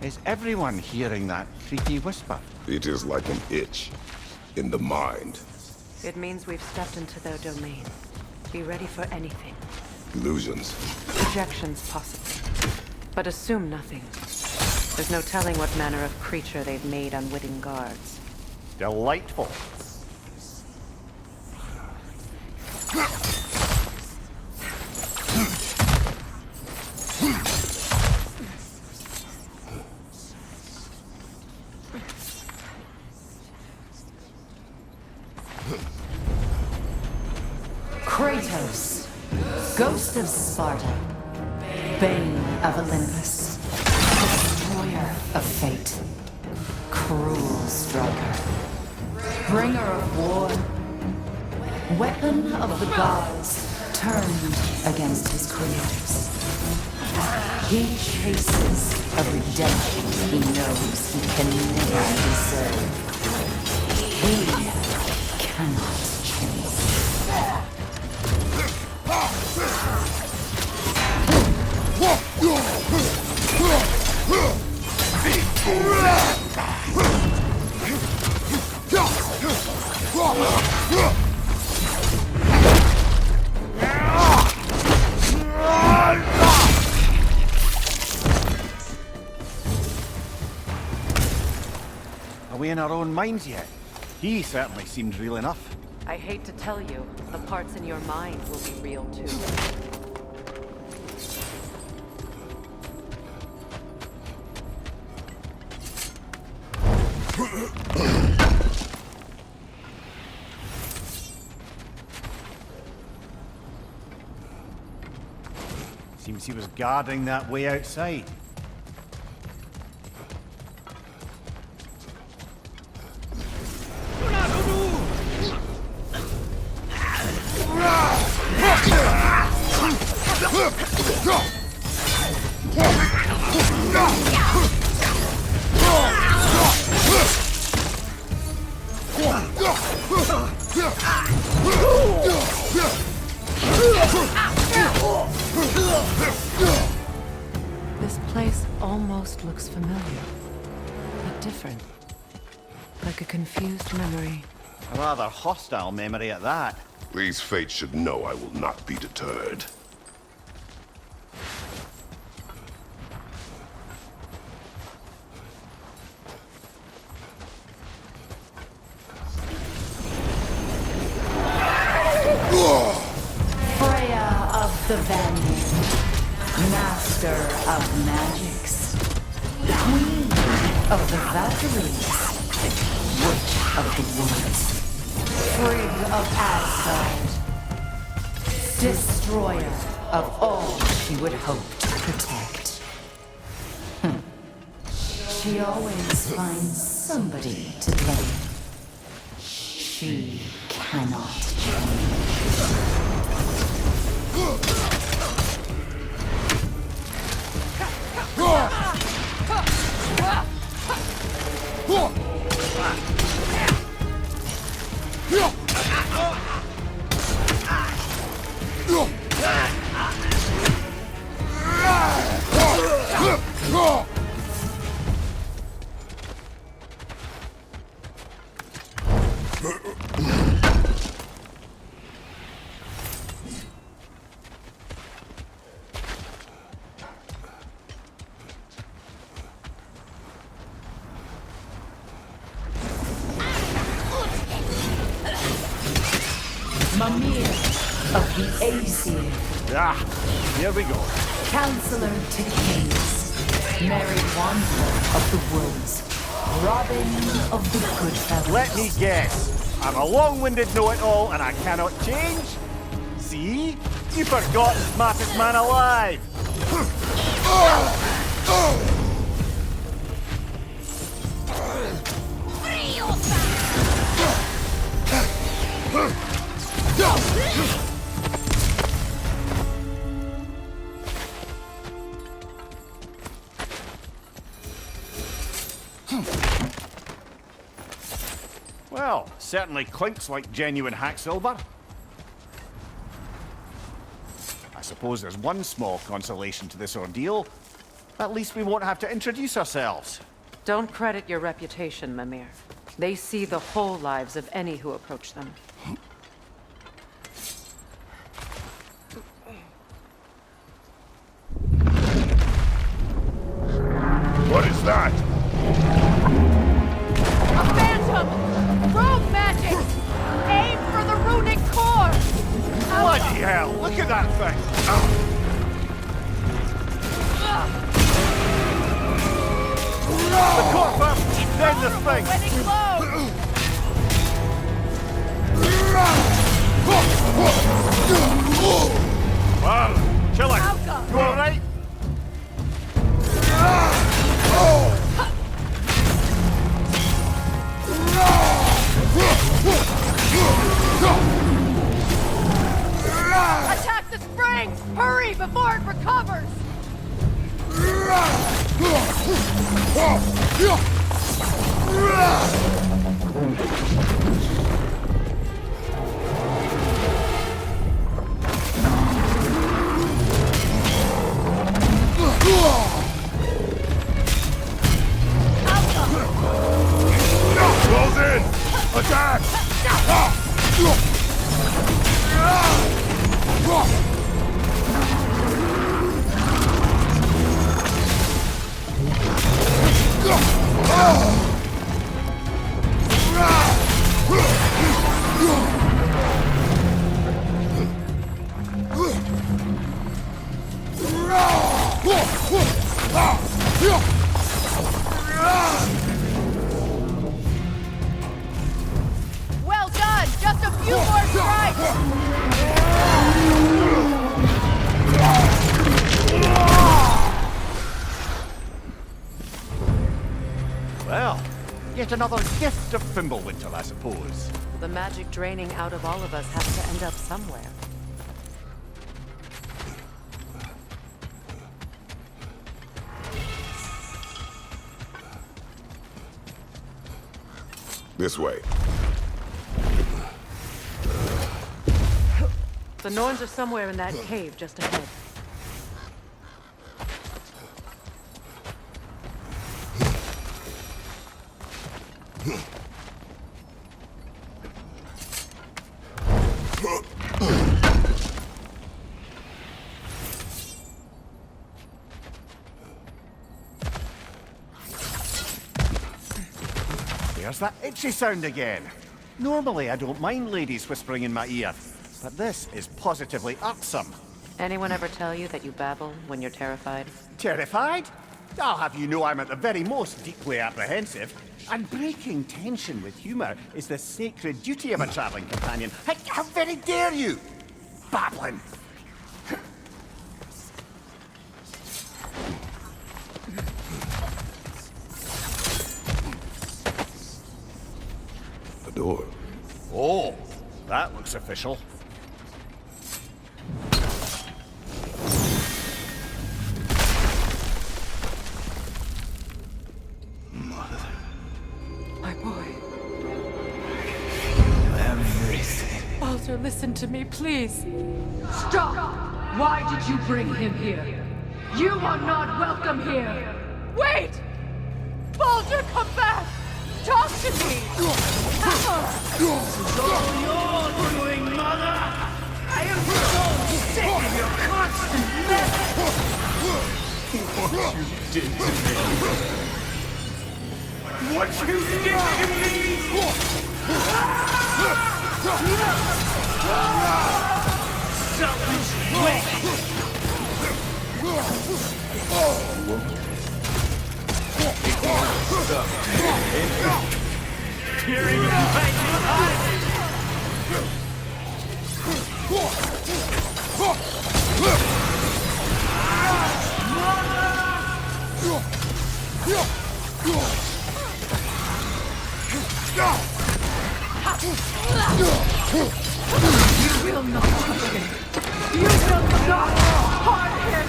Is everyone hearing that creepy whisper? It is like an itch in the mind. It means we've stepped into their domain. Be ready for anything. Illusions. Projections, possibly. But assume nothing. There's no telling what manner of creature they've made unwitting guards. Delightful. Kratos, ghost of Sparta, bane of Olympus, destroyer of fate, cruel striker, bringer of war, weapon of the gods turned against his creators. He chases a redemption he knows he can never deserve. He cannot change. Are we in our own minds yet? He certainly seemed real enough. I hate to tell you, the parts in your mind will be real too. Seems he was guarding that way outside. This place almost looks familiar, but different. Like a confused memory. A rather hostile memory at that. These fates should know I will not be deterred. Freya of the Vanguard, master of magics, queen of the Valkyries, witch of the woods, frigg of Asgard, destroyer of all she would hope to protect. She always finds somebody to blame. She cannot change. Mimir of the Aesir. Ah, here we go. Counselor to kings, merry wanderer of the woods, Robin of the good fellows. Let me guess. I'm a long-winded know-it-all and I cannot change? See? You forgot the smartest man alive! Well, certainly clinks like genuine hack silver. I suppose there's one small consolation to this ordeal. At least we won't have to introduce ourselves. Don't credit your reputation, Mimir. They see the whole lives of any who approach them. What is that? A phantom! Rogue magic! Aim for the runic core! Bloody hell, look at that thing! The core first, then the thing! Winning low! Well, chill it. Alka. You alright? Attack the springs! Hurry before it recovers! Close in! Attack! Well done! Just a few more strikes! Well, yet another gift of Fimbulwinter, I suppose. The magic draining out of all of us has to end up somewhere. This way. The Norns are somewhere in that cave just ahead. There's that itchy sound again. Normally I don't mind ladies whispering in my ear, but this is positively irksome. Anyone ever tell you that you babble when you're terrified? Terrified? I'll have you know I'm at the very most deeply apprehensive. And breaking tension with humour is the sacred duty of a travelling companion. How very dare you! Babbling! The door. Oh, that looks official. My boy. Everything. Baldur, listen to me, please. Stop! Why did you bring him here? You are not welcome here! Wait! Baldur, come back! Talk to me! This is all your doing, Mother! I am so sick of your constant mess! What you did to me! What you did to me! Selfish waste! Hearing you fight me hard! You will not touch him! You will not harm him!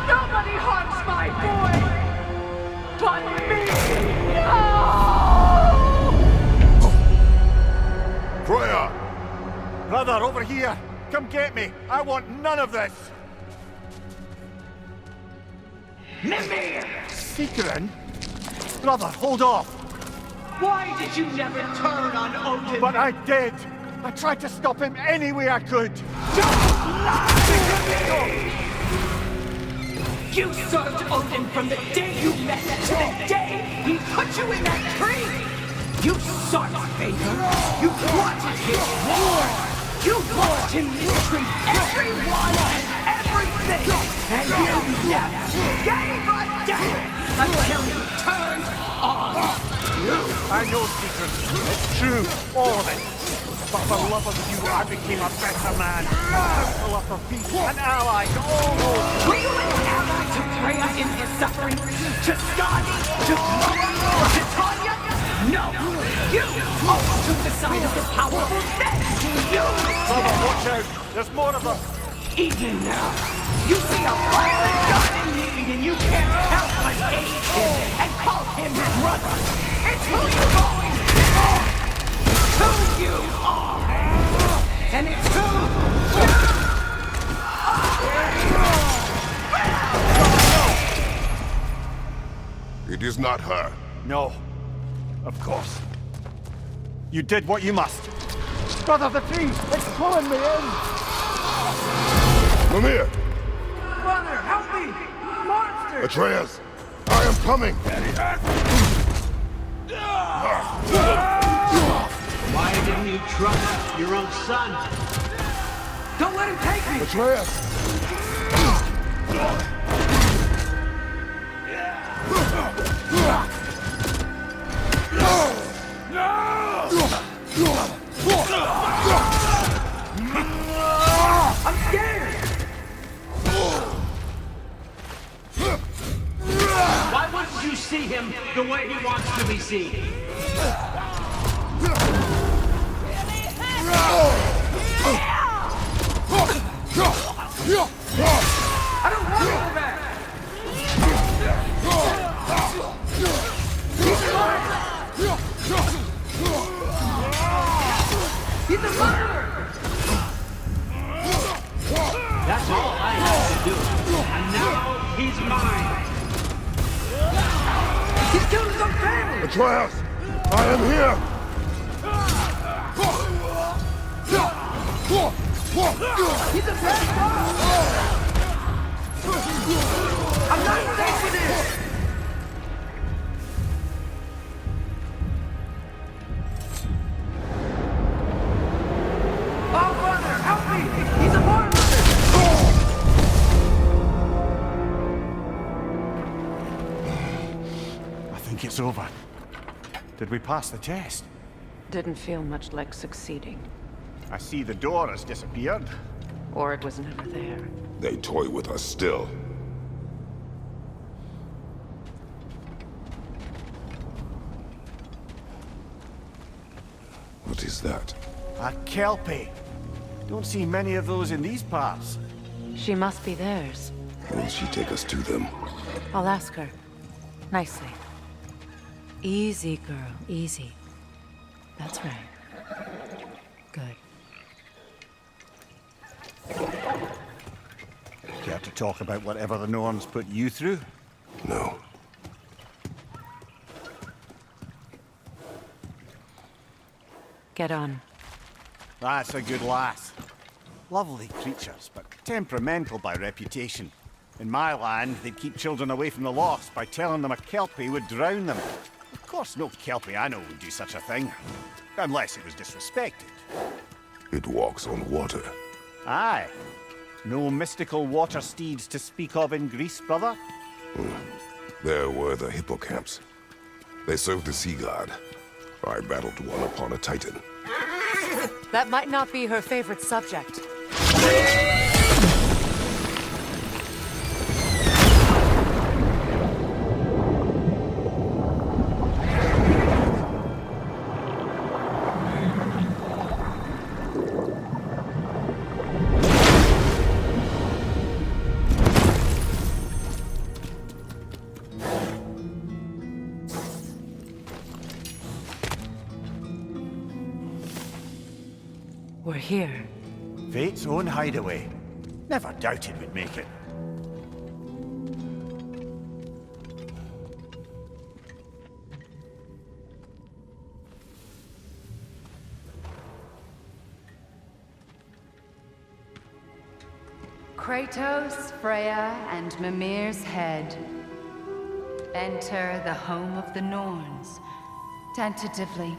Nobody harms my boy! But me! No! Freya! Brother, over here! Come get me! I want none of this! Mimir! Secret? Brother, hold off! Why did you never turn on Odin? But I did! I tried to stop him any way I could! Don't lie to me! You served Odin from the day you met to the day he put you in that tree! You sought favor! You wanted his war! You brought him mistreat everyone and everything! And you never gave a damn until you turned on you! I know, Secret. It's true, all of it. But for love of you, I became a better man. A counselor for peace, an ally to all those. Were you an ally to Freya in his suffering? To Skadi? To Loki? To Tanya? No! You always took the side of the powerful then! You! Brother, watch out! There's more of them! Even now, you see a violent god in need and you can't help but aid him and call him brother! It's who you've always been! It's who you are! And it's who you are! It is not her. No. Of course. You did what you must. Brother, the tree! It's pulling me in! Mimir! Brother, help me! Monster! Atreus! I am coming! Why didn't you trust your own son? Don't let him take me! Atreus! I'm scared! Why wouldn't you see him the way he wants to be seen? I don't want to go back! He's a murderer! That's all I had to do. And now he's mine. He's killed his own family! Atreus! I am here! He's a bad boss! I'm not safe with this! Oh, brother, help me! He's a monster! I think it's over. Did we pass the test? Didn't feel much like succeeding. I see the door has disappeared. Or it was never there. They toy with us still. What is that? A Kelpie. Don't see many of those in these parts. She must be theirs. Will she take us to them? I'll ask her. Nicely. Easy, girl. Easy. That's right. Good. Care to talk about whatever the Norns put you through? No. Get on. That's a good lass. Lovely creatures, but temperamental by reputation. In my land, they'd keep children away from the lost by telling them a Kelpie would drown them. Of course, no Kelpie I know would do such a thing. Unless it was disrespected. It walks on water. Aye. No mystical water steeds to speak of in Greece, brother? There were the hippocamps. They served the sea god. I battled one upon a titan. That might not be her favorite subject. We're here. Fate's own hideaway. Never doubted we'd make it. Kratos, Freya, and Mimir's head. Enter the home of the Norns, tentatively.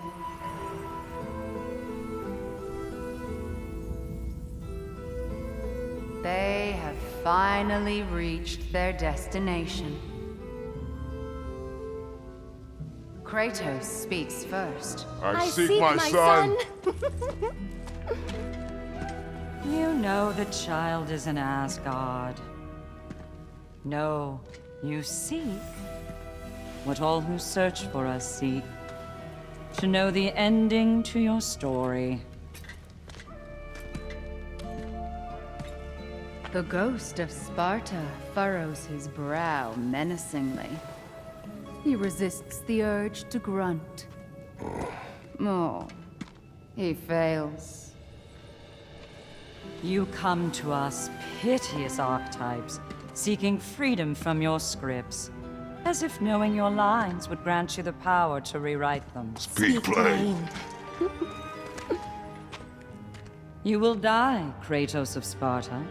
They have finally reached their destination. Kratos speaks first. I seek my son. You know the child is an Asgard. No, you seek what all who search for us seek. To know the ending to your story. The ghost of Sparta furrows his brow menacingly. He resists the urge to grunt. Oh, he fails. You come to us, piteous archetypes, seeking freedom from your scripts, as if knowing your lines would grant you the power to rewrite them. Speak plain. You will die, Kratos of Sparta.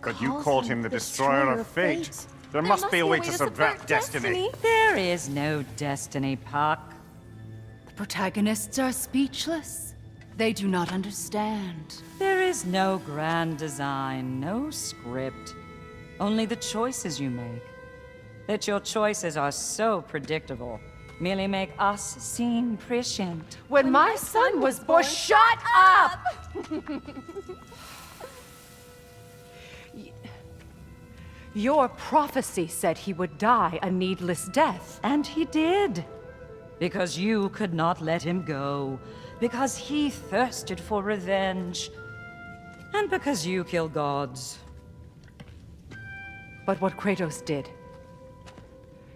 But you called him the destroyer of fate. There must be a way to subvert destiny. There is no destiny, Puck. The protagonists are speechless. They do not understand. There is no grand design, no script. Only the choices you make. That your choices are so predictable merely make us seem prescient. When my son was born, shut up! Your prophecy said he would die a needless death. And he did. Because you could not let him go. Because he thirsted for revenge. And because you kill gods. But what Kratos did,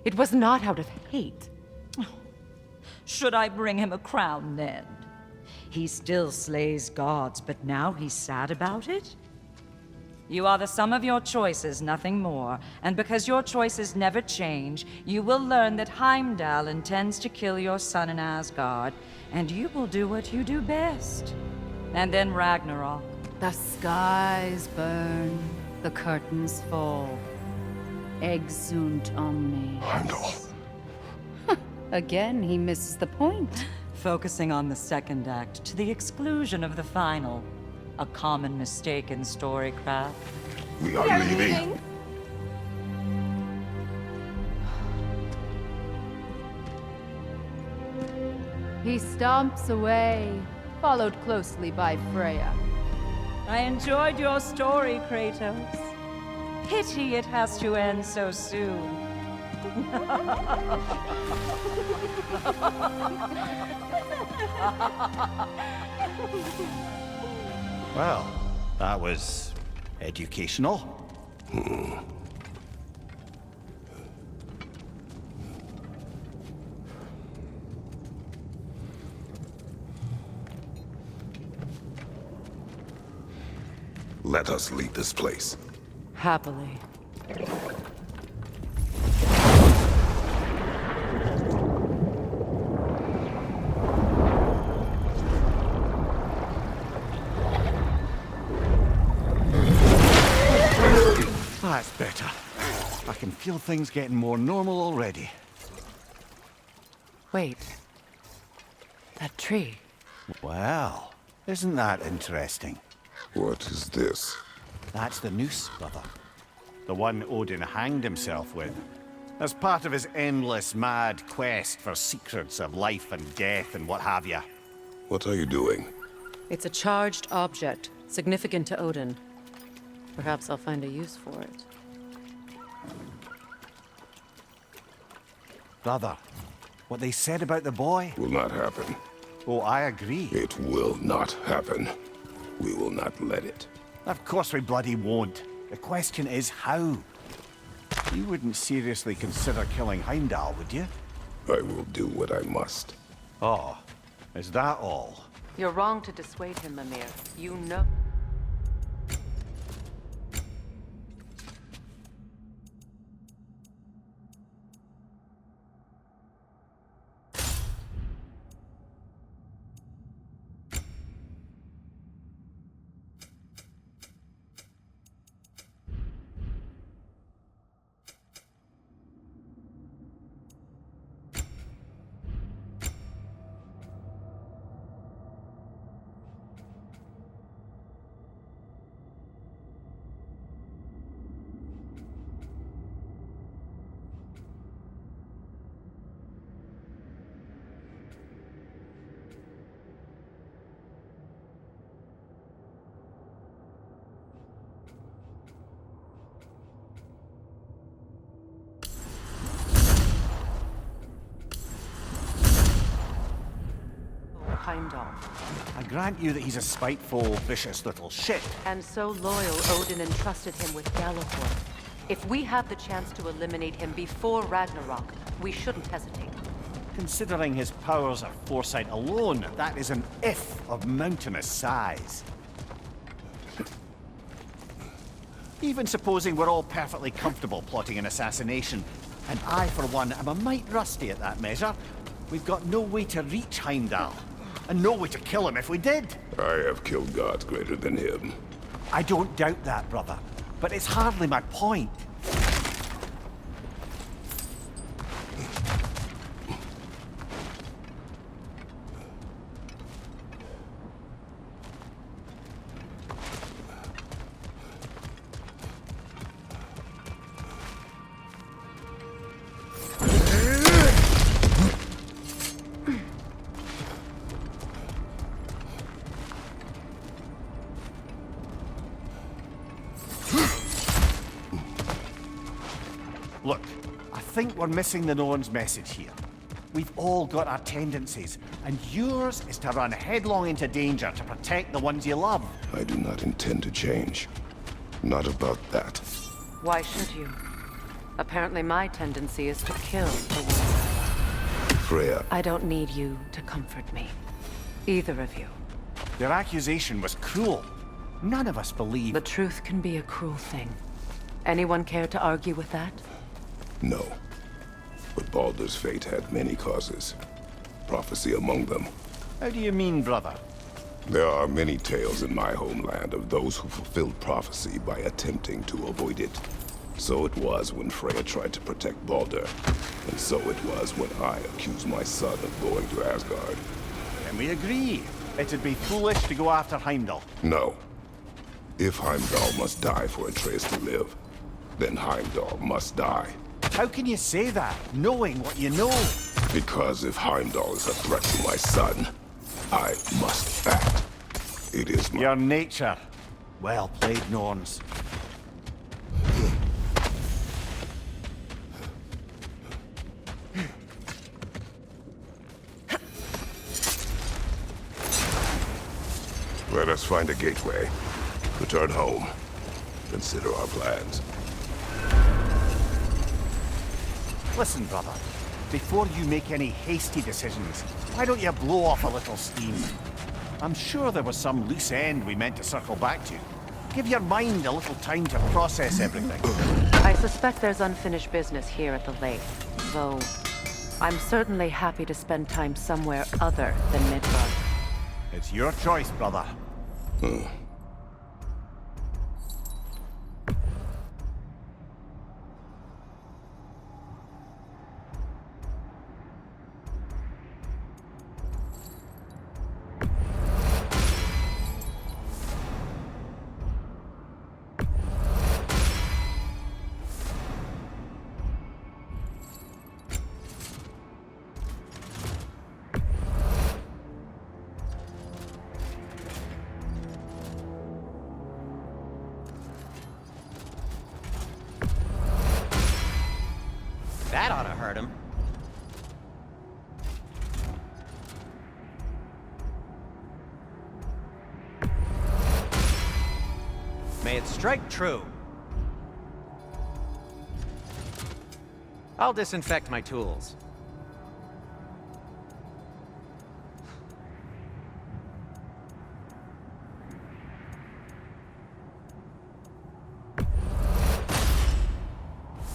it was not out of hate. Should I bring him a crown then? He still slays gods, but now he's sad about it? You are the sum of your choices, nothing more. And because your choices never change, you will learn that Heimdall intends to kill your son in Asgard, and you will do what you do best. And then Ragnarok. The skies burn, the curtains fall. Exunt omnes. Heimdall. Again, he misses the point. Focusing on the second act to the exclusion of the final. A common mistake in storycraft. We are leaving. He stomps away, followed closely by Freya. I enjoyed your story, Kratos. Pity it has to end so soon. Well, that was educational. Let us leave this place. Happily. That's better. I can feel things getting more normal already. Wait. That tree. Well, isn't that interesting? What is this? That's the noose, brother. The one Odin hanged himself with. As part of his endless, mad quest for secrets of life and death and what have you. What are you doing? It's a charged object, significant to Odin. Perhaps I'll find a use for it. Brother, what they said about the boy? Will not happen. Oh, I agree. It will not happen. We will not let it. Of course we bloody won't. The question is how. You wouldn't seriously consider killing Heimdall, would you? I will do what I must. Oh, is that all? You're wrong to dissuade him, Mimir. You know... Heimdall. I grant you that he's a spiteful, vicious little shit. And so loyal, Odin entrusted him with Gjallarhorn. If we have the chance to eliminate him before Ragnarok, we shouldn't hesitate. Considering his powers of foresight alone, that is an if of mountainous size. Even supposing we're all perfectly comfortable plotting an assassination, and I, for one, am a mite rusty at that measure, we've got no way to reach Heimdall, and no way to kill him if we did. I have killed gods greater than him. I don't doubt that, brother, but it's hardly my point. Look, I think we're missing the Norns' message here. We've all got our tendencies, and yours is to run headlong into danger to protect the ones you love. I do not intend to change. Not about that. Why should you? Apparently my tendency is to kill the one. Freya, I don't need you to comfort me. Either of you. Their accusation was cruel. None of us believe... The truth can be a cruel thing. Anyone care to argue with that? no. But Baldur's fate had many causes. Prophecy among them. How do you mean, brother? There are many tales in my homeland of those who fulfilled prophecy by attempting to avoid it. So it was when Freya tried to protect Baldur, and so it was when I accused my son of going to Asgard. Then we agree. It'd be foolish to go after Heimdall. No. If Heimdall must die for Atreus to live, then Heimdall must die. How can you say that, knowing what you know? Because if Heimdall is a threat to my son, I must act. It is my... Your nature. Well played, Norns. Let us find a gateway. Return home. Consider our plans. Listen, brother. Before you make any hasty decisions, why don't you blow off a little steam? I'm sure there was some loose end we meant to circle back to. Give your mind a little time to process everything. I suspect there's unfinished business here at the lake, though I'm certainly happy to spend time somewhere other than Midgard. It's your choice, brother. That ought to hurt him. May it strike true. I'll disinfect my tools.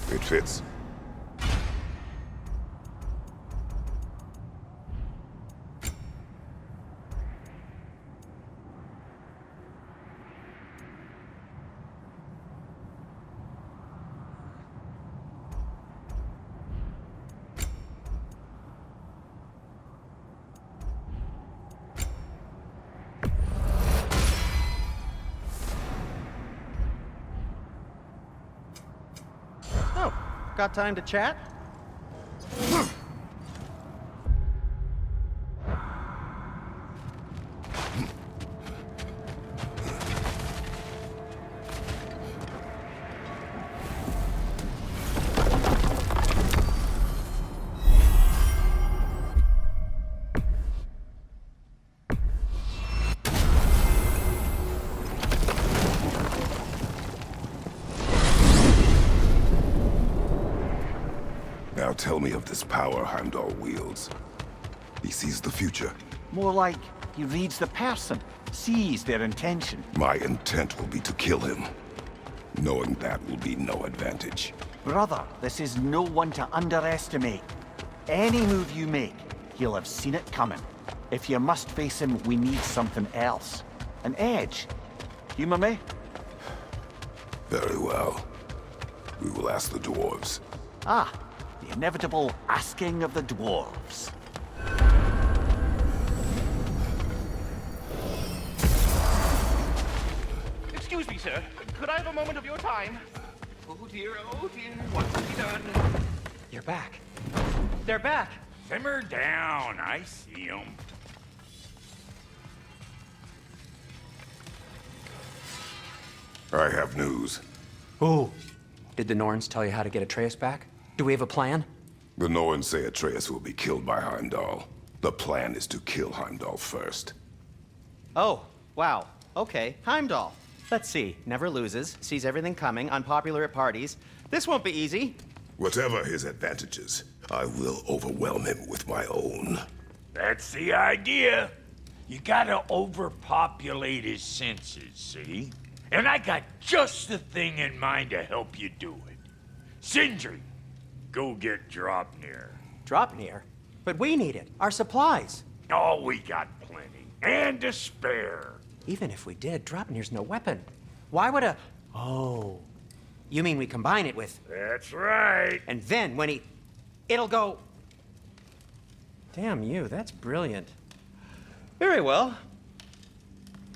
It fits. Oh, got time to chat? tell me of this power Heimdall wields. He sees the future. More like he reads the person, sees their intention. My intent will be to kill him. Knowing that will be no advantage. Brother, this is no one to underestimate. Any move you make, he'll have seen it coming. If you must face him, we need something else. An edge. Humor me? Very well. We will ask the dwarves. Ah, the inevitable asking of the dwarves. Excuse me, sir. Could I have a moment of your time? Oh dear, what's to be done? You're back. They're back. Simmer down, I see 'em. I have news. Ooh. Did the Norns tell you how to get Atreus back? Do we have a plan? The Norns say Atreus will be killed by Heimdall. The plan is to kill Heimdall first. Oh, wow. Okay, Heimdall. Let's see. Never loses, sees everything coming, unpopular at parties. This won't be easy. Whatever his advantages, I will overwhelm him with my own. That's the idea. You gotta overpopulate his senses, see? And I got just the thing in mind to help you do it. Sindri, go get Draupnir. Draupnir? But we need it. Our supplies. Oh, we got plenty. And to spare. Even if we did, Draupnir's no weapon. Why would a... Oh. You mean we combine it with... That's right. And then when he... It'll go... Damn you, that's brilliant. Very well.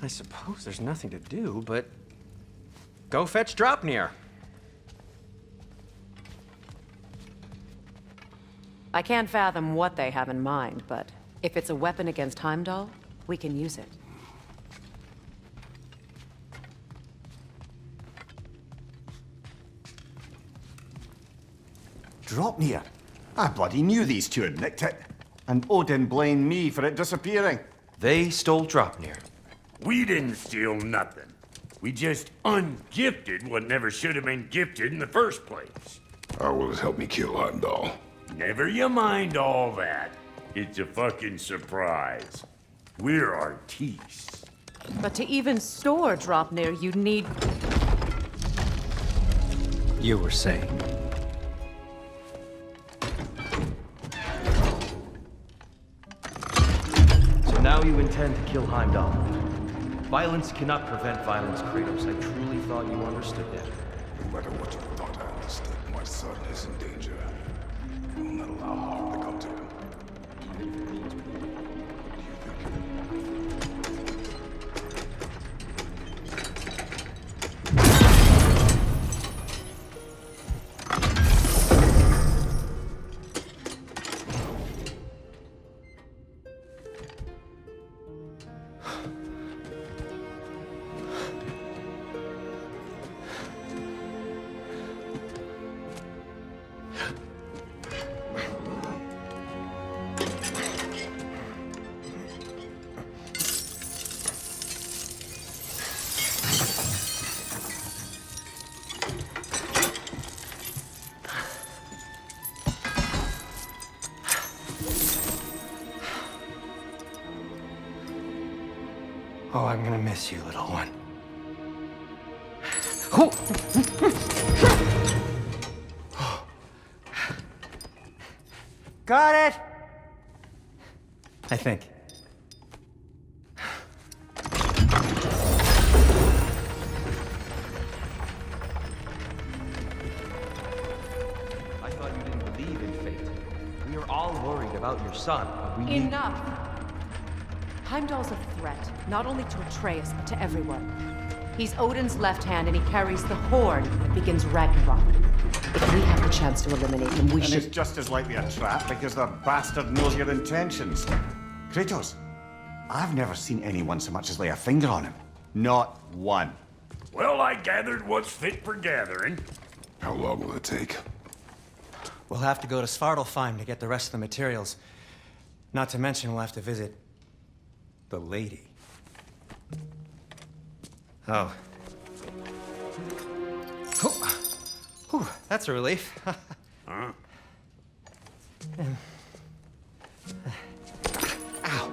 I suppose there's nothing to do, but... Go fetch Draupnir. I can't fathom what they have in mind, but if it's a weapon against Heimdall, we can use it. Draupnir. I bloody knew these two had nicked it. And Odin blamed me for it disappearing. They stole Draupnir. We didn't steal nothing. We just ungifted what never should have been gifted in the first place. How will it help me kill Heimdall? Never you mind all that. It's a fucking surprise. We're artistes. But to even store Draupnir, you'd need... You were saying... So now you intend to kill Heimdall. Violence cannot prevent violence, Kratos. I truly thought you understood that. No matter what you thought I understood, my son is in danger. I will not allow harm to come to him. Oh, I'm gonna miss you, little one. Got it! I think. I thought you didn't believe in fate. We are all worried about your son, but we need... Enough! Heimdall's a threat, not only to Atreus, but to everyone. He's Odin's left hand, and he carries the horn that begins Ragnarok. If we have the chance to eliminate him, we should... it's just as likely a trap because the bastard knows your intentions. Kratos, I've never seen anyone so much as lay a finger on him. Not one. Well, I gathered what's fit for gathering. How long will it take? We'll have to go to Svartalfheim to get the rest of the materials. Not to mention we'll have to visit... the lady. Oh. Whew, that's a relief. Huh? Ow.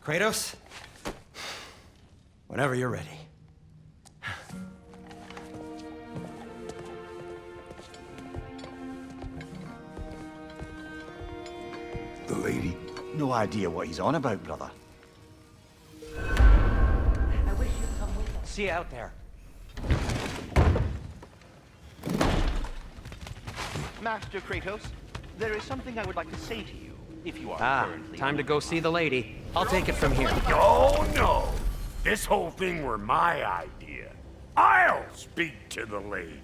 Kratos? Whenever you're ready. The lady? No idea what he's on about, brother. I wish you'd come with us. See you out there. Master Kratos, there is something I would like to say to you, if you are currently... Time to go see the lady. I'll take it from here. Oh, no. This whole thing were my idea. I'll speak to the lady.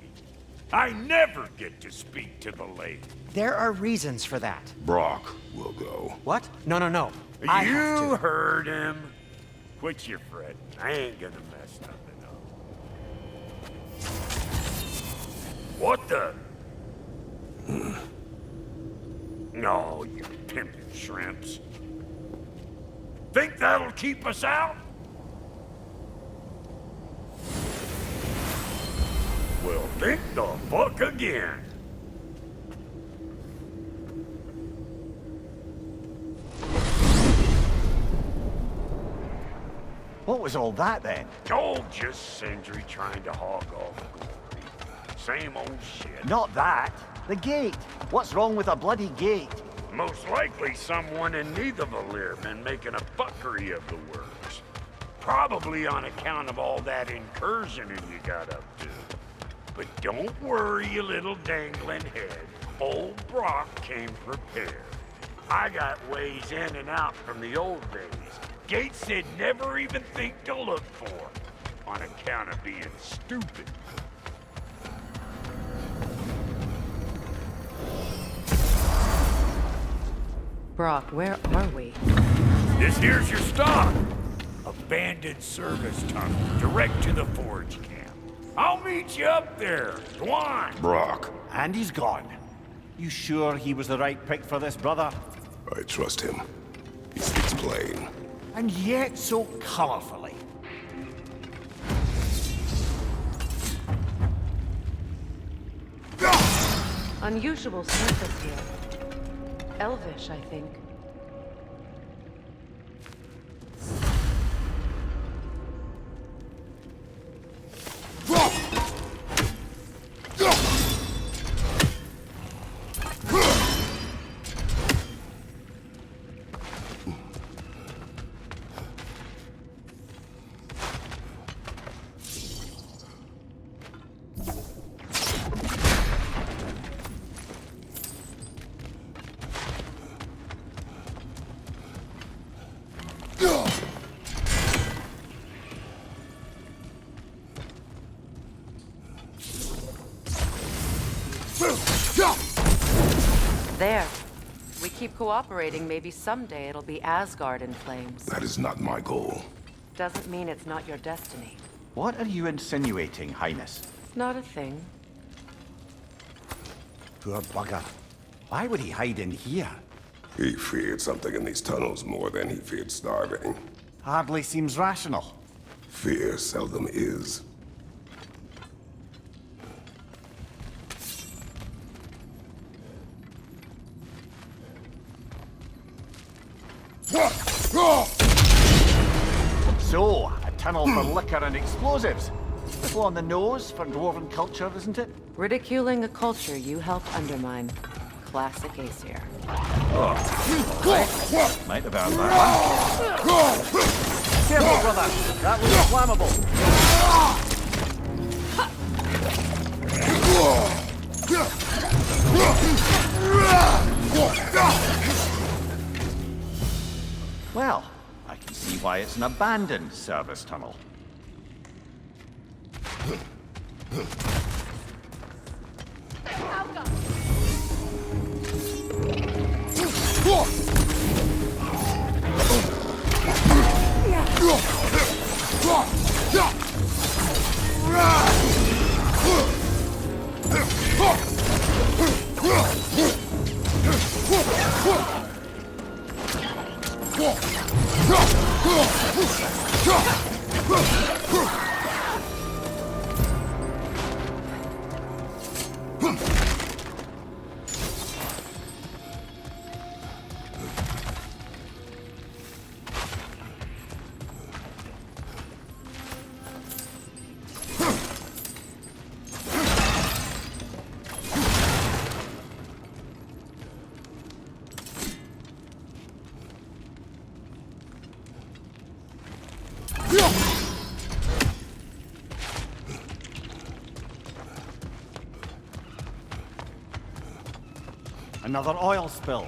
I never get to speak to the lady. There are reasons for that. Brock will go. What? No. I have You to. heard him. Quit your fretting. I ain't gonna mess nothing up. What the? No, you pimpin' shrimps. Think that'll keep us out? Well, think the fuck again. What was all that then? Oh, just Sindri trying to hog all the glory. Same old shit. Not that. The gate. What's wrong with a bloody gate? Most likely someone in Nidavellir been making a fuckery of the works. Probably on account of all that incursioning you got up to. But don't worry, you little dangling head. Old Brock came prepared. I got ways in and out from the old days. Gates they'd never even think to look for, on account of being stupid. Brock, where are we? This here's your stop. Abandoned service tunnel, direct to the forge camp. I'll meet you up there. Go on. Brock. And he's gone. You sure he was the right pick for this, brother? I trust him. He speaks plain. And yet so colorfully. Unusual surface here. Elvish, I think. There. We keep cooperating, maybe someday it'll be Asgard in flames. That is not my goal. Doesn't mean it's not your destiny. What are you insinuating, Highness? Not a thing. Poor bugger. Why would he hide in here? He feared something in these tunnels more than he feared starving. Hardly seems rational. Fear seldom is. So, a tunnel for liquor and explosives. Little on the nose for dwarven culture, isn't it? Ridiculing a culture you helped undermine. Classic Aesir. Might have earned that one. Careful, brother. That was flammable. Well, I can see why it's an abandoned service tunnel. another oil spill.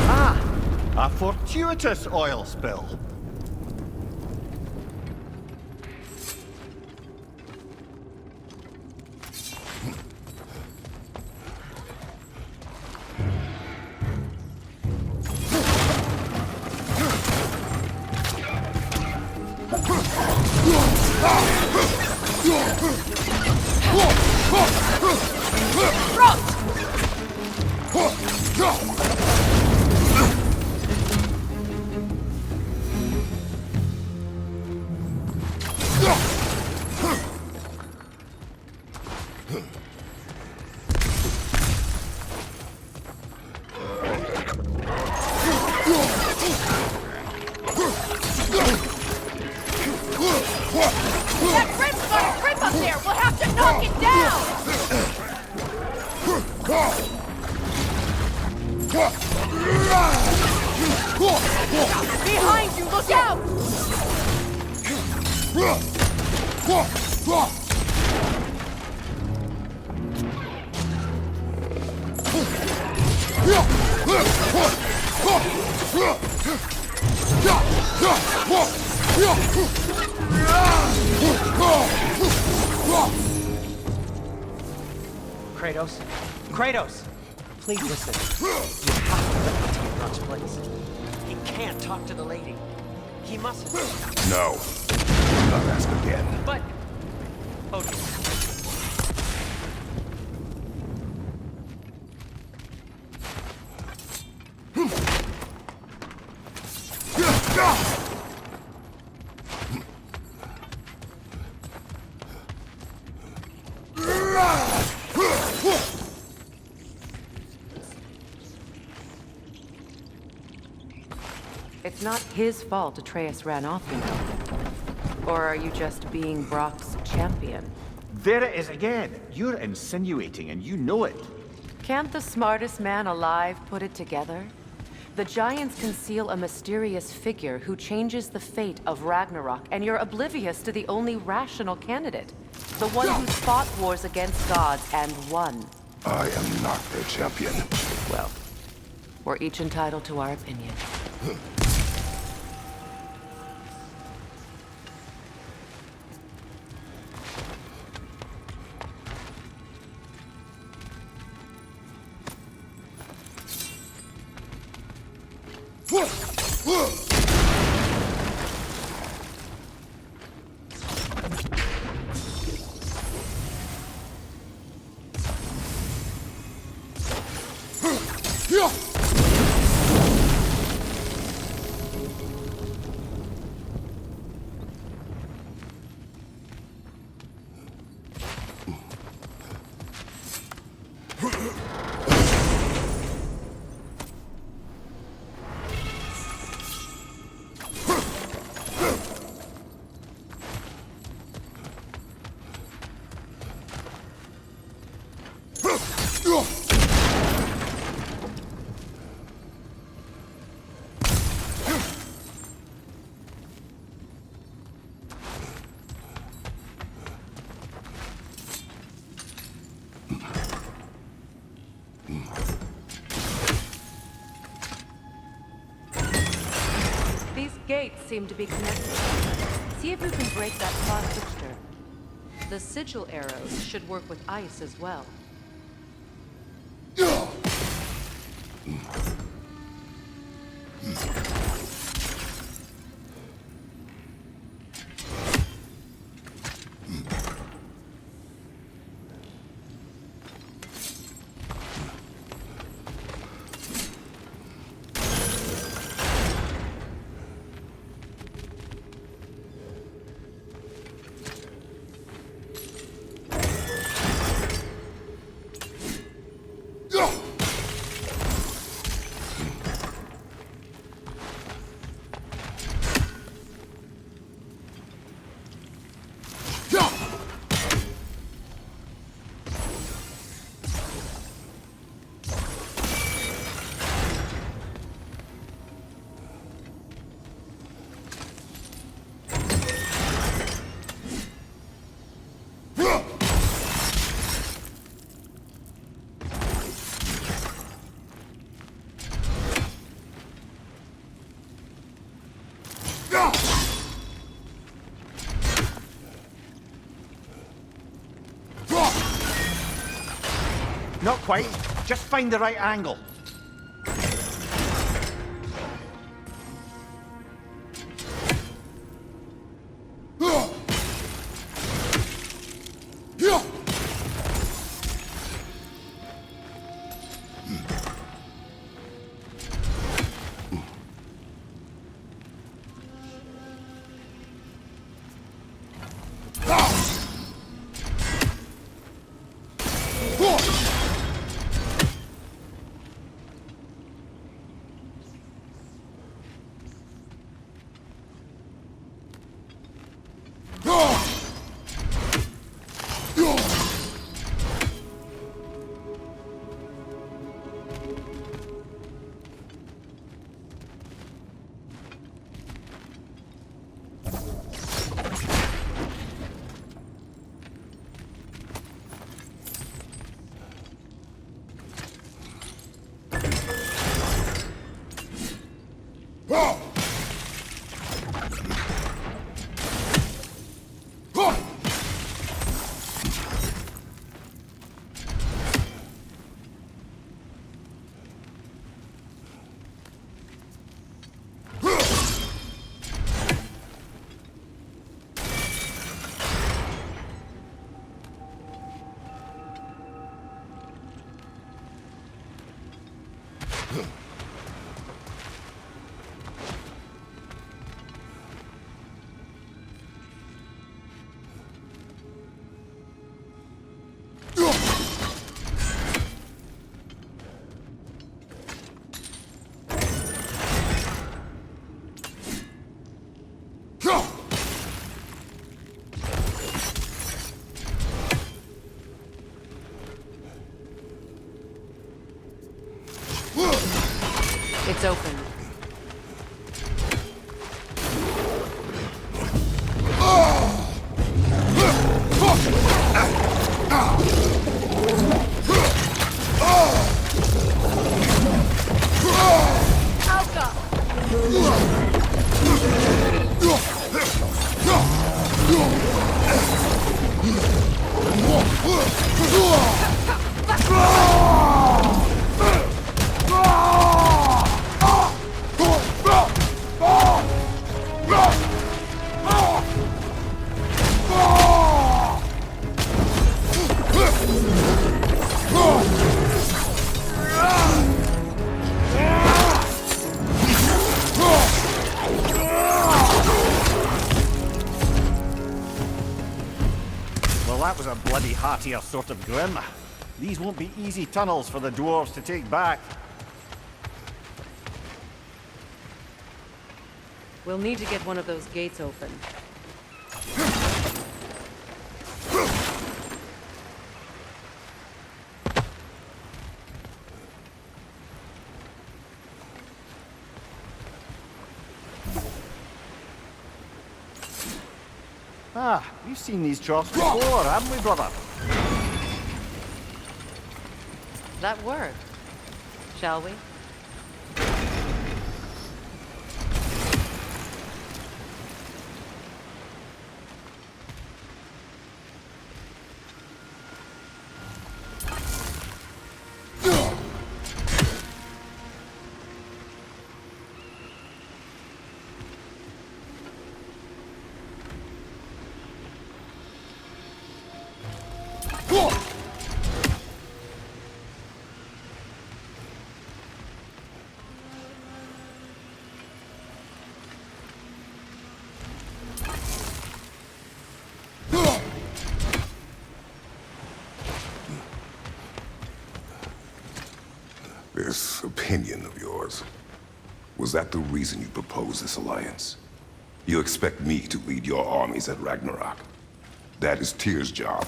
Ah! A fortuitous oil spill. That rip's gonna rip up there! We'll have to knock it down! Behind you, look out! Kratos? Kratos! Please listen. You have to let me take Rock's place. He can't talk to the lady. He mustn't. No. Do not ask again. But... Okay. It's not his fault Atreus ran off, you know. Or are you just being Brock's champion? There it is again. You're insinuating and you know it. Can't the smartest man alive put it together? The Giants conceal a mysterious figure who changes the fate of Ragnarok, and you're oblivious to the only rational candidate. The one who's fought wars against gods and won. I am not their champion. Well, we're each entitled to our opinion. These gates seem to be connected. See if you can break that clock fixture. The sigil arrows should work with ice as well. Not quite. Just find the right angle. It's open. That was a bloody heartier sort of grim. These won't be easy tunnels for the dwarves to take back. We'll need to get one of those gates open. Ah, we've seen these troughs before, haven't we, brother? That worked. Shall we? This opinion of yours, was that the reason you proposed this alliance? You expect me to lead your armies at Ragnarok? That is Tyr's job,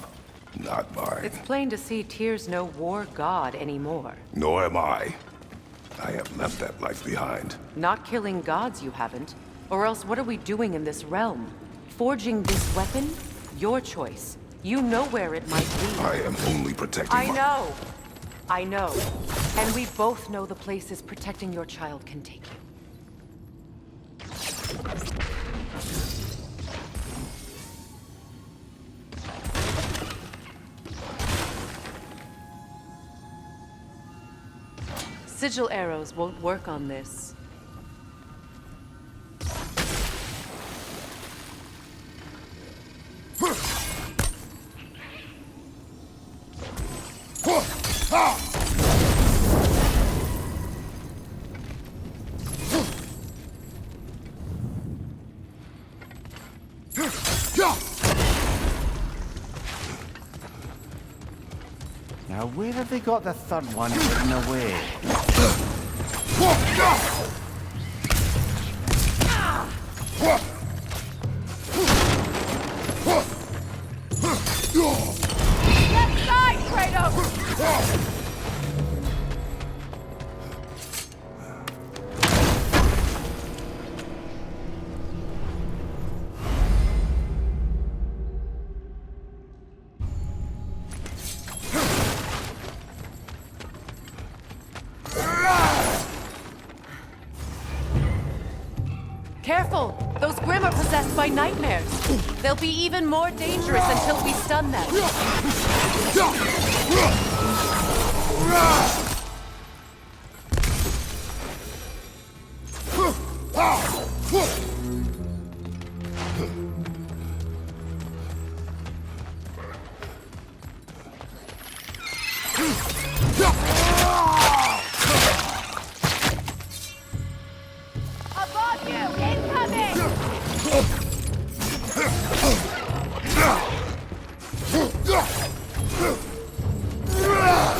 not mine. It's plain to see Tyr's no war god anymore. Nor am I. I have left that life behind. Not killing gods, you haven't. Or else what are we doing in this realm? Forging this weapon? Your choice. You know where it might lead. I am only protecting I know. And we both know the places protecting your child can take you. Sigil arrows won't work on this. Now, where have they got the third one hidden away? Left side, Kratos! Careful! Those Grimm are possessed by nightmares. They'll be even more dangerous until we stun them. Above you! Incoming!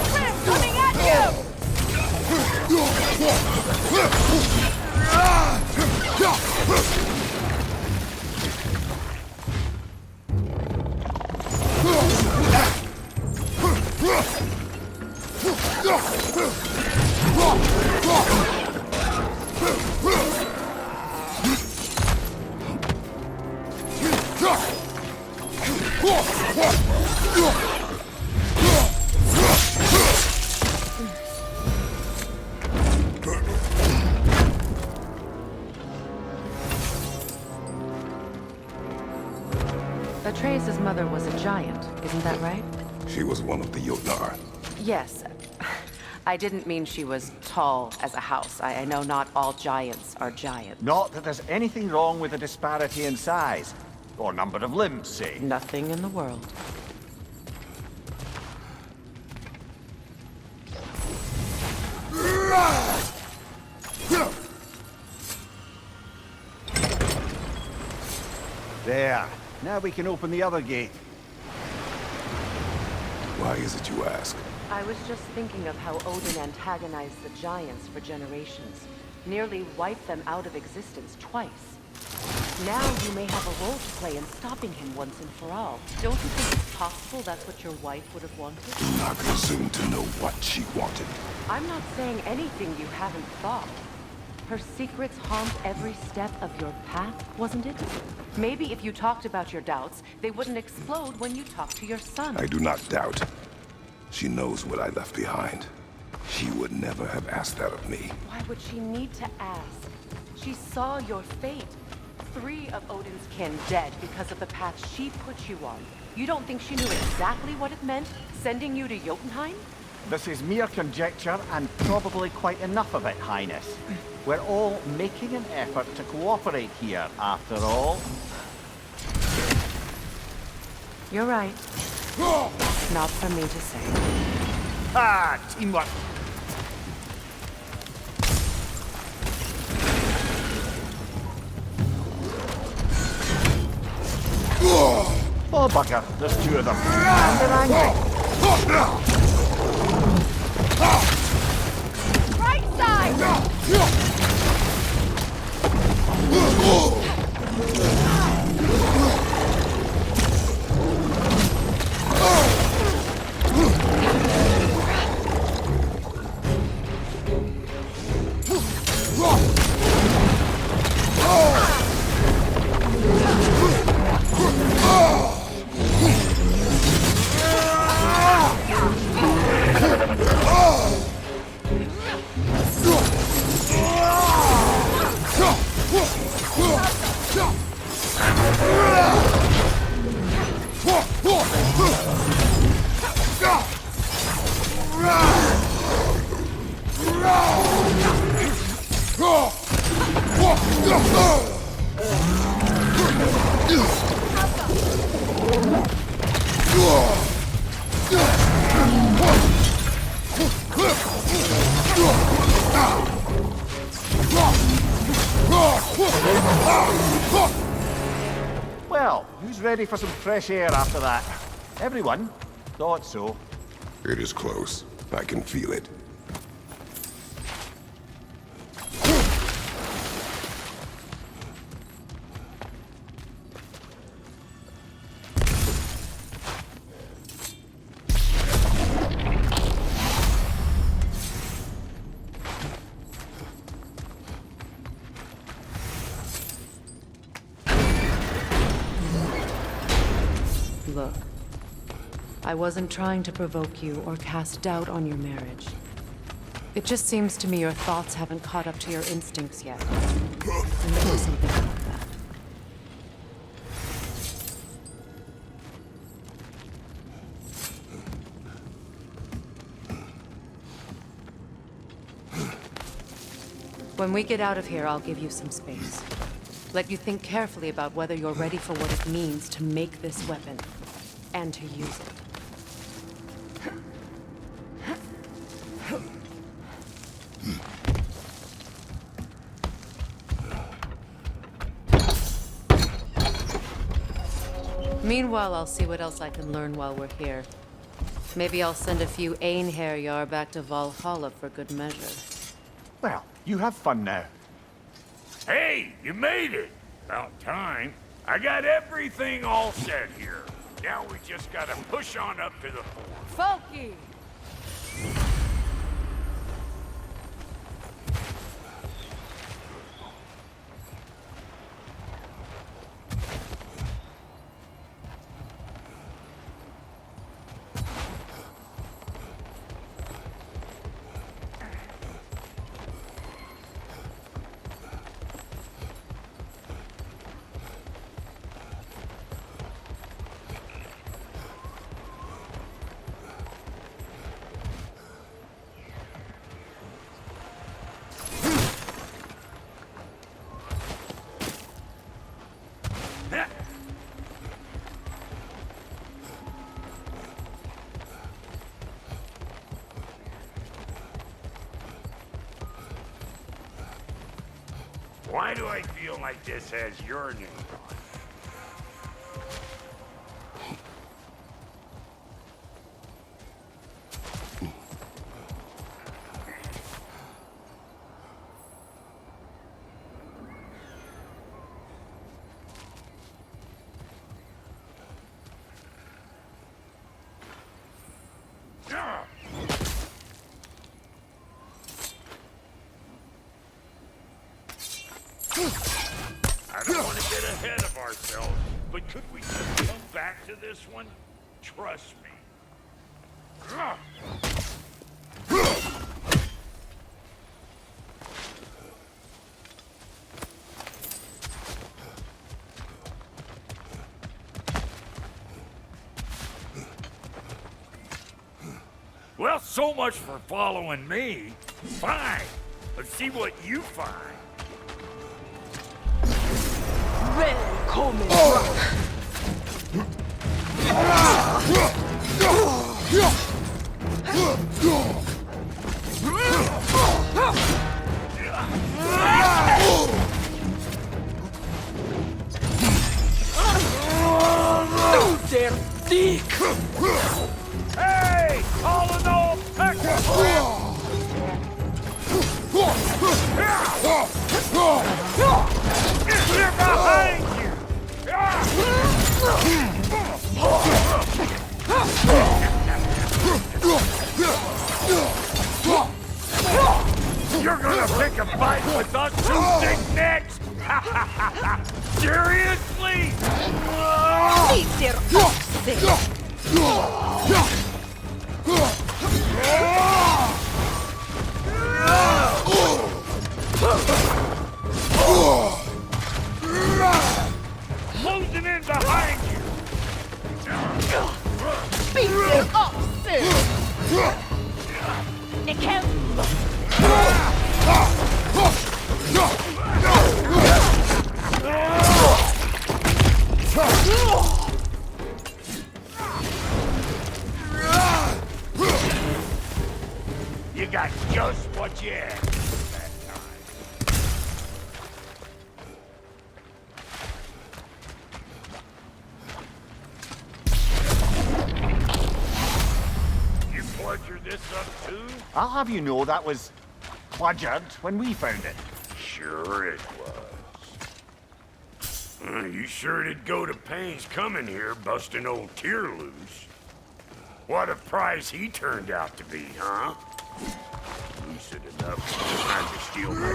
Grimm coming at you! Atreus' mother was a giant, isn't that right? She was one of the Jotnar. Yes. I didn't mean she was tall as a house. I know not all giants are giants. Not that there's anything wrong with the disparity in size. Or number of limbs, say. Nothing in the world. There. Now we can open the other gate. Why is it you ask? I was just thinking of how Odin antagonized the giants for generations. Nearly wiped them out of existence twice. Now you may have a role to play in stopping him once and for all. Don't you think it's possible that's what your wife would have wanted? Do not presume to know what she wanted. I'm not saying anything you haven't thought. Her secrets haunt every step of your path, wasn't it? Maybe if you talked about your doubts, they wouldn't explode when you talked to your son. I do not doubt. She knows what I left behind. She would never have asked that of me. Why would she need to ask? She saw your fate. 3 of Odin's kin dead because of the path she put you on. You don't think she knew exactly what it meant, sending you to Jotunheim? This is mere conjecture, and probably quite enough of it, Highness. We're all making an effort to cooperate here, after all. You're right. Not for me to say. Ah, teamwork! Oh, bugger, there's 2 of them. And they're angry. Right side! Everyone's ready for some fresh air after that. Everyone? Thought so. It is close. I can feel it. Look, I wasn't trying to provoke you or cast doubt on your marriage. It just seems to me your thoughts haven't caught up to your instincts yet. And there's something about that. When we get out of here, I'll give you some space. Let you think carefully about whether you're ready for what it means to make this weapon, and to use it. Meanwhile, I'll see what else I can learn while we're here. Maybe I'll send a few Einherjar back to Valhalla for good measure. Well, you have fun now. Hey, you made it! About time. I got everything all set here. Now we just gotta push on up to the fort. Folky! Why do I feel like this has your name on it? I don't want to get ahead of ourselves, but could we just come back to this one? Trust me. Well, so much for following me. Fine. Let's see what you find. Välkommen! Der Dick! Hey! All in all, they're behind you! You're gonna pick a fight with us two thick necks? Seriously? Closing in behind you! Beat them up, Sid! It can't... You got just what you asked for that time. suck too? I'll have you know that was cluttered when we found it. Sure it was. You sure did go to pains coming here, busting old Tyr loose. What a prize he turned out to be, huh? Lucid enough time to steal my...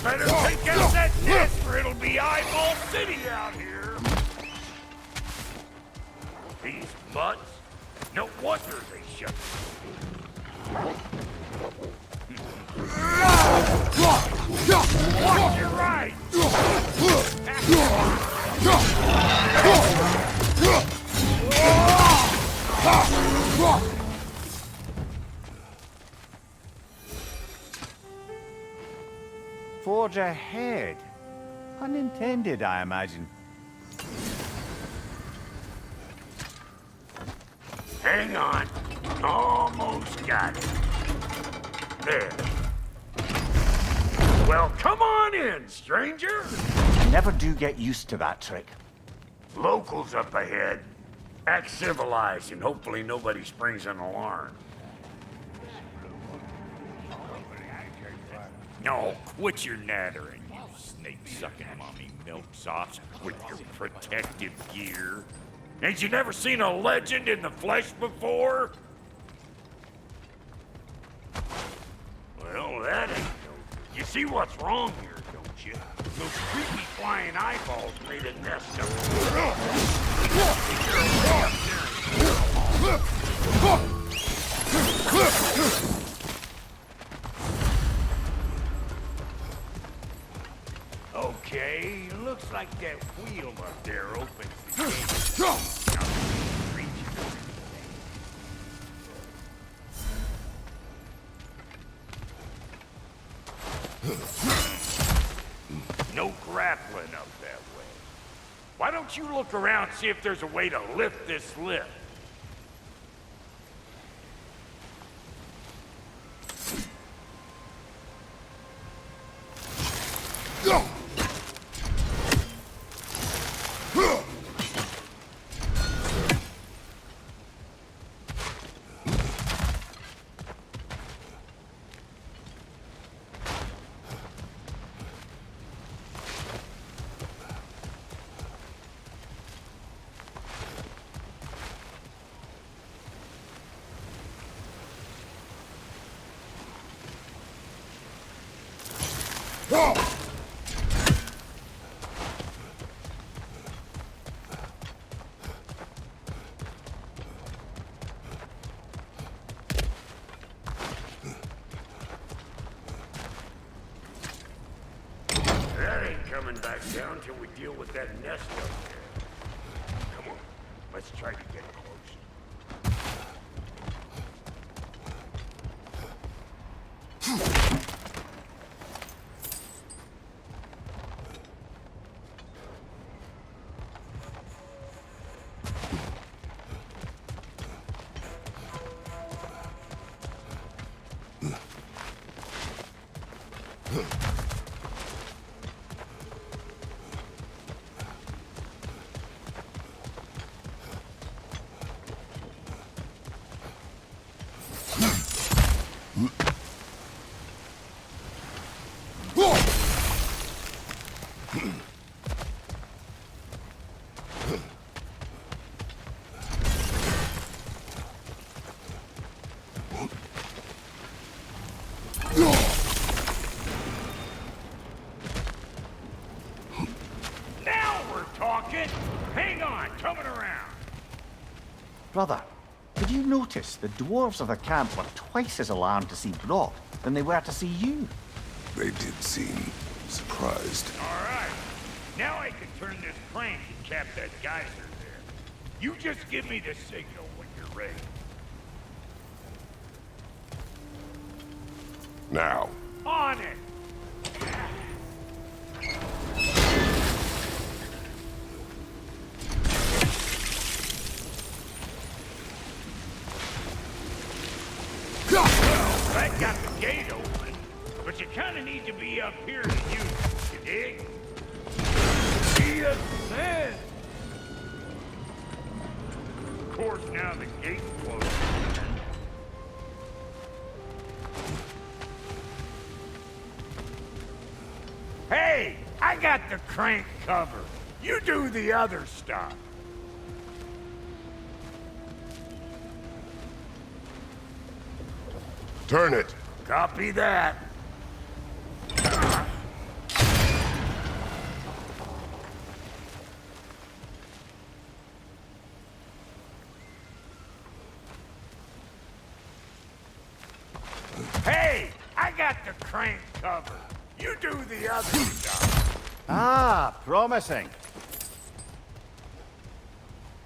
Better take out that nest or it'll be Eyeball City out here. These butts? No wonder they shut. Watch your right! Forge ahead. Unintended, I imagine. Hang on. Almost got it. There. Well, come on in, stranger. I never do get used to that trick. Locals up ahead. Act civilized and hopefully nobody springs an alarm. No, quit your nattering, you snake-sucking mommy milksops with your protective gear. Ain't you never seen a legend in the flesh before? Well, that ain't no good. You see what's wrong here, don't you? Those creepy flying eyeballs made a nest of Okay, looks like that wheel up there opens the gate. Now, reach it. No grappling up that way. Why don't you look around and see if there's a way to lift this lift? That ain't coming back down till we deal with that nest up there. Come on, let's try to get close. Now we're talking! Hang on, coming around! Brother, did you notice the dwarves of the camp were twice as alarmed to see Brock than they were to see you? They did seem surprised. Alright, now I can turn this crank and cap that geyser there. You just give me the signal when you're ready. Now. On it! Well, that got the gate open, but you kind of need to be up here to use it, you dig? Be a man! Of course, now now the gate's closed again. Hey, I got the crank covered. You do the other stuff. Turn it. Copy that. Hey, I got the crank covered. You do the other stuff. Ah, promising.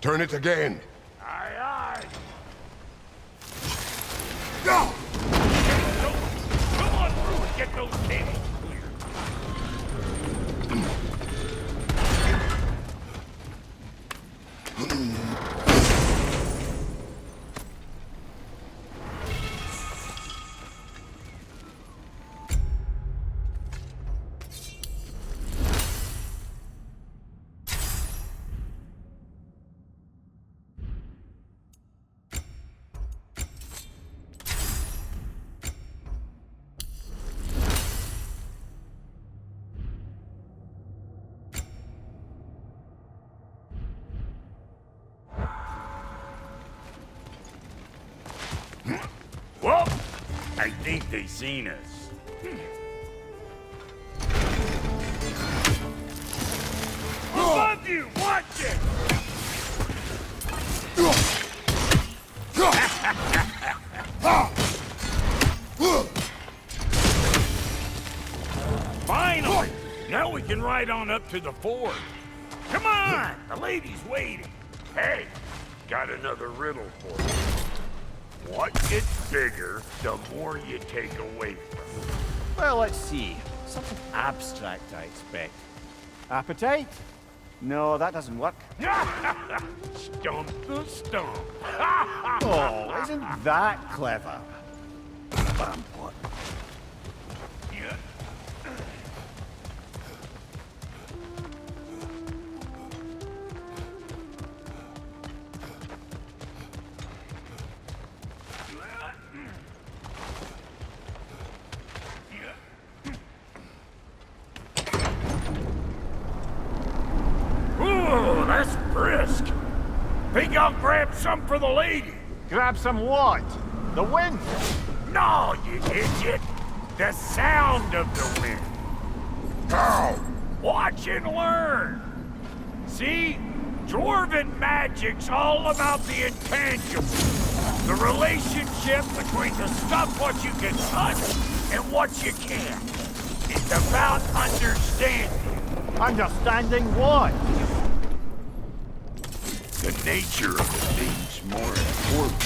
Turn it again. Aye, aye. Go! Come on through and get those tables clear. Well, I think they seen us. Above you! Watch it! Finally! Now we can ride on up to the fort. Come on! The lady's waiting. Hey, got another riddle for you. What gets bigger, the more you take away from it? Well, let's see. Something abstract, I expect. Appetite? No, that doesn't work. Stump the stump. Oh, isn't that clever? What? Yeah. Ooh, that's brisk. Think I'll grab some for the lady. Grab some what? The wind? No, you idiot! The sound of the wind! How? Watch and learn! See? Dwarven magic's all about the intangible. The relationship between the stuff what you can touch and what you can't. It's about understanding. Understanding what? The nature of the thing's more important.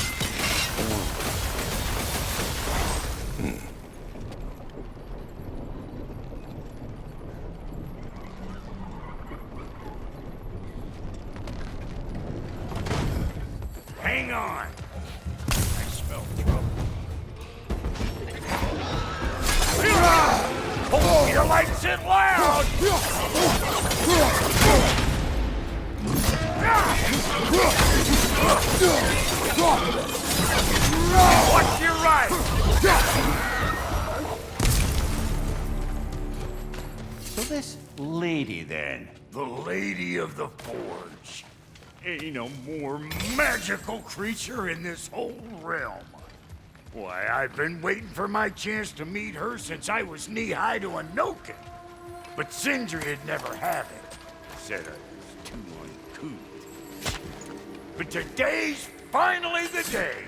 Hang on. I smell trouble. Hold your lights in loud! Watch your right! So this lady, then? The Lady of the Forge. Ain't no more magical creature in this whole realm. Why, I've been waiting for my chance to meet her since I was knee-high to a Noken. But Sindri'd never have it. Said I was too uncouth. But today's finally the day.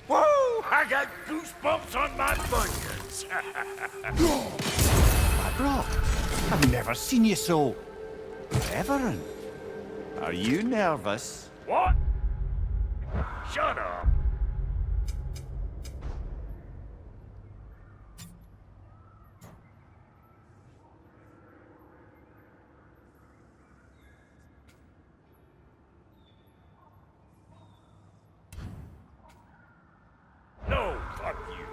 Woo! I got goosebumps on my bunions. Bro, I've never seen you so reverent. Are you nervous? What? Shut up. No, fuck you.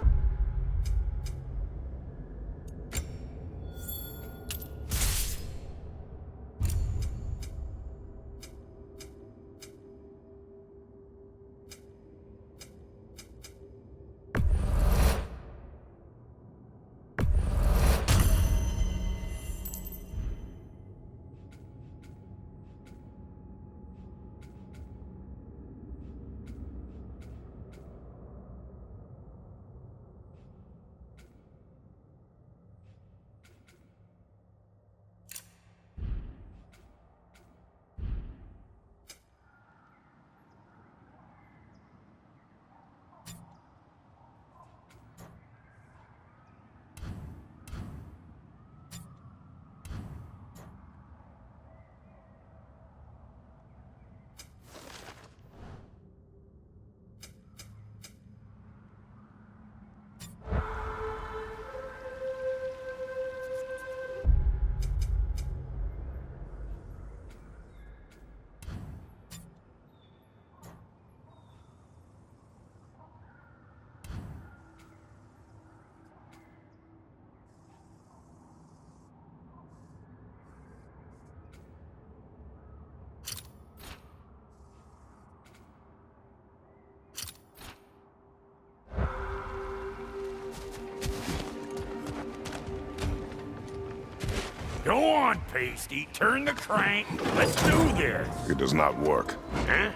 Go on, Pasty. Turn the crank. Let's do this. It does not work. Huh?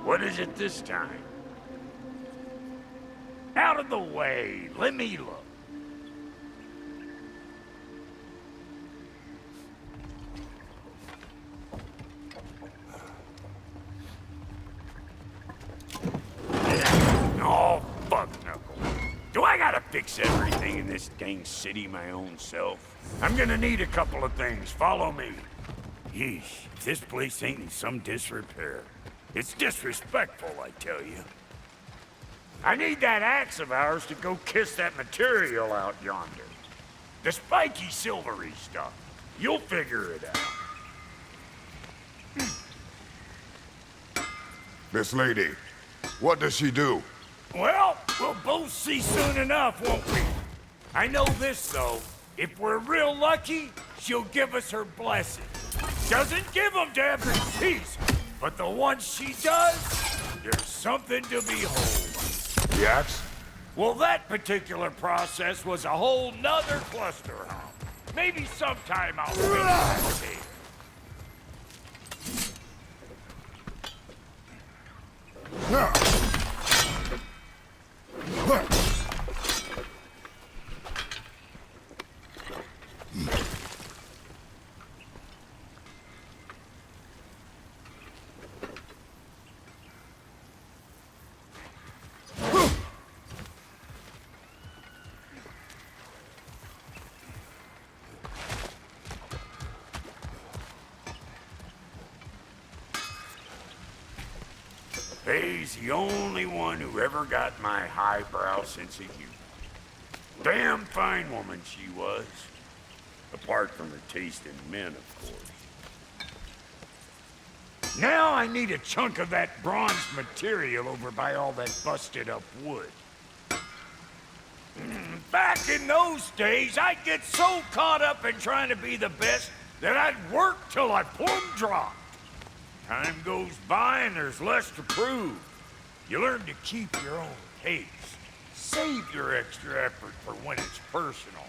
What is it this time? Out of the way. Let me look. Oh, fuck knuckle. Do I gotta fix everything in this dang city my own self? I'm gonna need a couple of things. Follow me. Yeesh, if this place ain't in some disrepair. It's disrespectful, I tell you. I need that axe of ours to go kiss that material out yonder. The spiky silvery stuff. You'll figure it out. This lady, what does she do? Well, we'll both see soon enough, won't we? I know this, though. If we're real lucky, she'll give us her blessing. Doesn't give them to every piece, but the ones she does, there's something to behold. The axe? Well, that particular process was a whole nother cluster hump. Maybe sometime I'll finish that tale. Faye's the only one who ever got my highbrow sense of humor. Damn fine woman she was. Apart from her taste in men, of course. Now I need a chunk of that bronze material over by all that busted up wood. Back in those days, I'd get so caught up in trying to be the best that I'd work till I plumb dropped. Time goes by and there's less to prove. You learn to keep your own pace. Save your extra effort for when it's personal.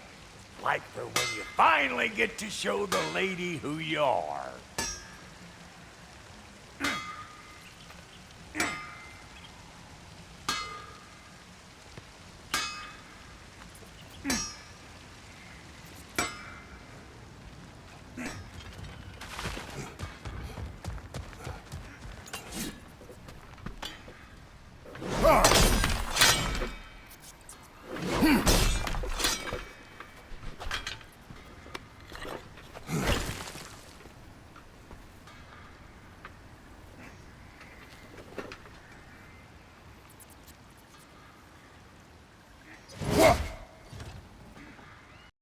Like for when you finally get to show the lady who you are.